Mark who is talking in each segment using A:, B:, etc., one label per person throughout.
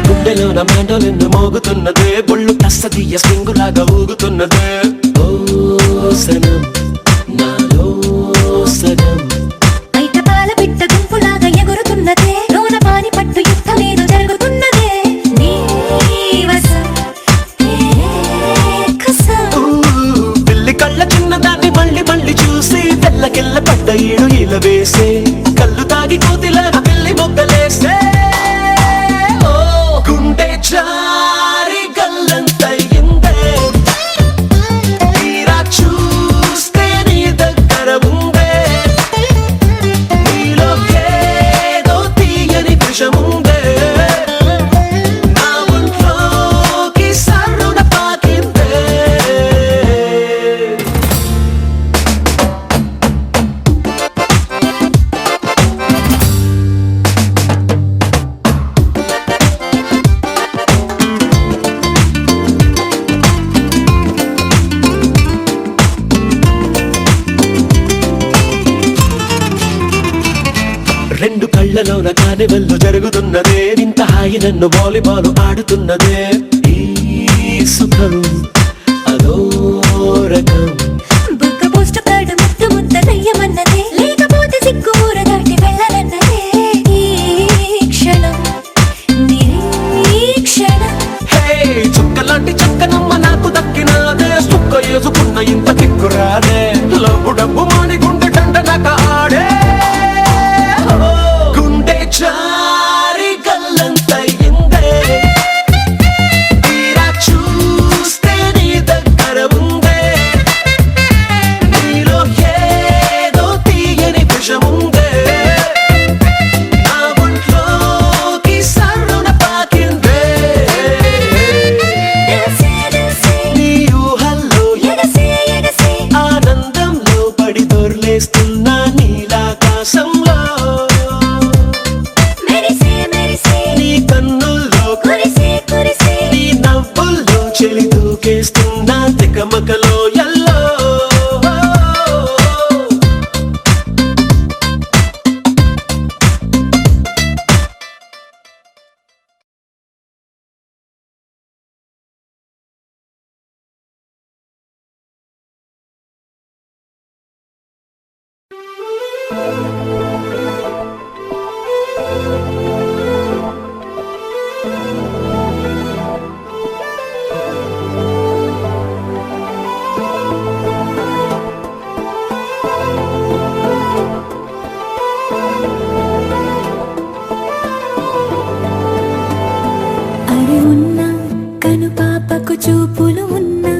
A: గుండెలోన మ్యాండోలిన్ మోగుతున్నదే, బొళ్ళు కస్తీయ స్ప్రింగులాగా ఊగుతున్నదే. ఓ సనం నాలో సగం
B: బయట పాల పిట్ట గుంపులాగా ఎగురుతున్నదే, లోన పాని పట్టు యుద్ధమేదో జరుగుతున్నదే. నీ వసం
A: పిల్లి కళ్ళ చిన్నదాన్ని మళ్ళీ మళ్ళీ చూసి తెల్లకెళ్ళ పడ్డ ఈడు ఇలా వేసే, కళ్ళు తాగి కోతిలాగా పిల్లి మొగ్గలేసే. గుండె జారి గల్లంతయిందే, తీరా చూస్తే నీ దగ్గర ఉందే, నీలో ఏదో తీయని విషముందే, నా ఒంట్లోకి సర్రున పాకిందే. రెండు కళ్ళలోన కానివల్లు జరుగుతున్నదే, ఇంత హాయి నన్ను వాలీబాల్ ఆడుతున్నదే. ఈ సుఖం అదో రకం,
B: బుక్క పోస్ట్ కార్డు ముద్దు ముద్ద దయ్యమన్నదే, లేకపోతే సిగ్గు ఊర దాటి వెళ్ళనన్నదే. ఈ క్షణం నిరీక్షణం
A: హే చుక్కలాంటి చక్కనమ్మ నాకు దక్కినాదే, సుక్క వేసుకున్న ఇంత దిక్కురాదే, లబ్బు డబ్బు మాని గుండె డండ నక ఆడే. గుండె జారి గల్లంతయిందే, తీరా చూస్తే నీ దగ్గర ఉందే, నీలో ఏదో తీయని విషముందే, నా ఒంట్లోకి సర్రున పాకిందే. నీ ఊహల్లో
B: ఎగసే
A: ఆనందంలో పడి దొర్లేస్తున్నా నీలాకాశంలో,
B: మెరిసే
A: నీ కన్నుల్లో
B: కురిసే
A: నీ నవ్వుల్లో చెలి దూకేస్తున్నా తికమకలో ఎల్లో.
B: అరే ఉన్నా కను పాపకు చూపులు ఉన్నా,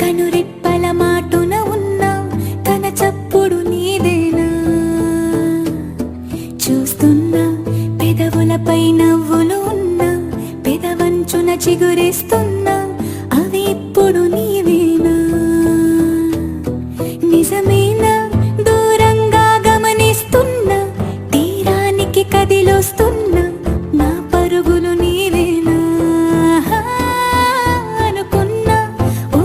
B: కను రెప్పల మాటున ఉన్నా, తన చప్పుడు నీదేనా. చూస్తున్నా పెదవులపై నవ్వులు ఉన్నా, పెదవంచున చిగురిస్తున్నా, అవి ఇప్పుడు నీవేనా. నిజమేనా దూరంగా గమనిస్తున్నా, తీరానికి కదిలొస్తున్నా, నా పరుగులు నీవేనా. అనుకున్నా ఓ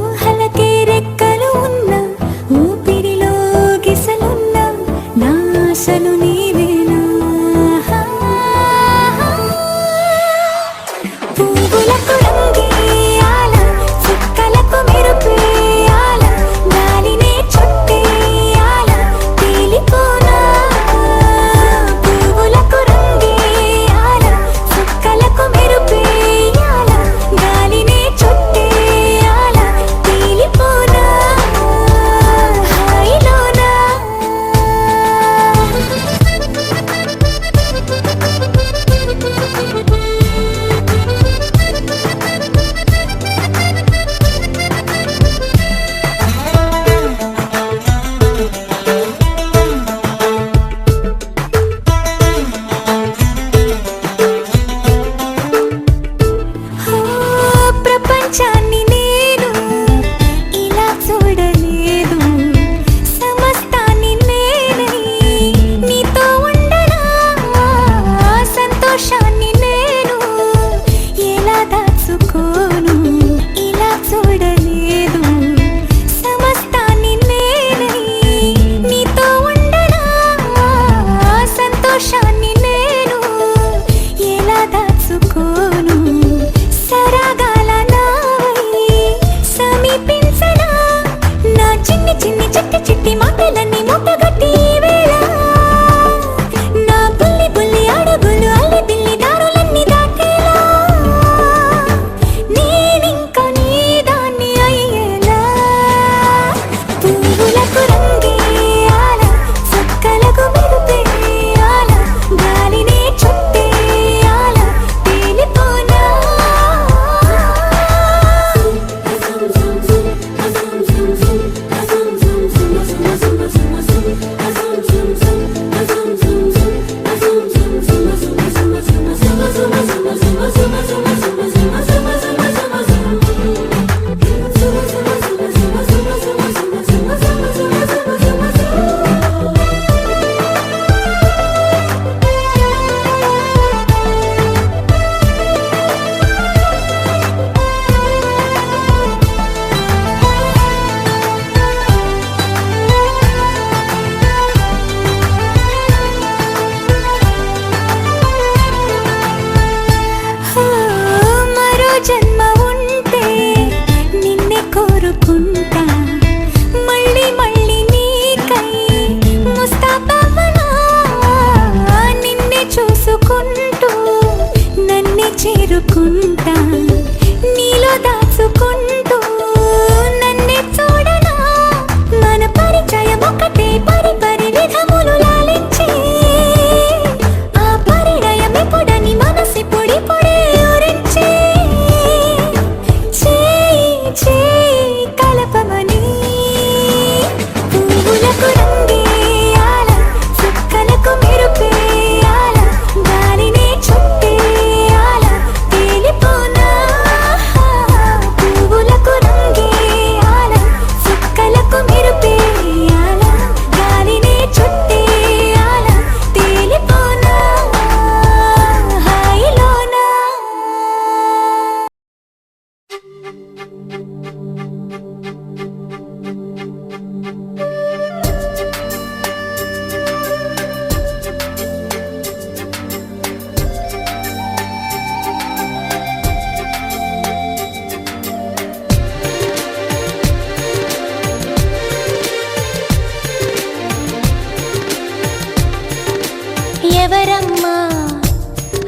B: ఎవరమ్మా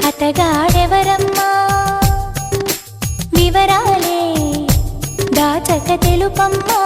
B: అతగాడెవరమ్మా వివరాలే దాచక తెలుపమ్మా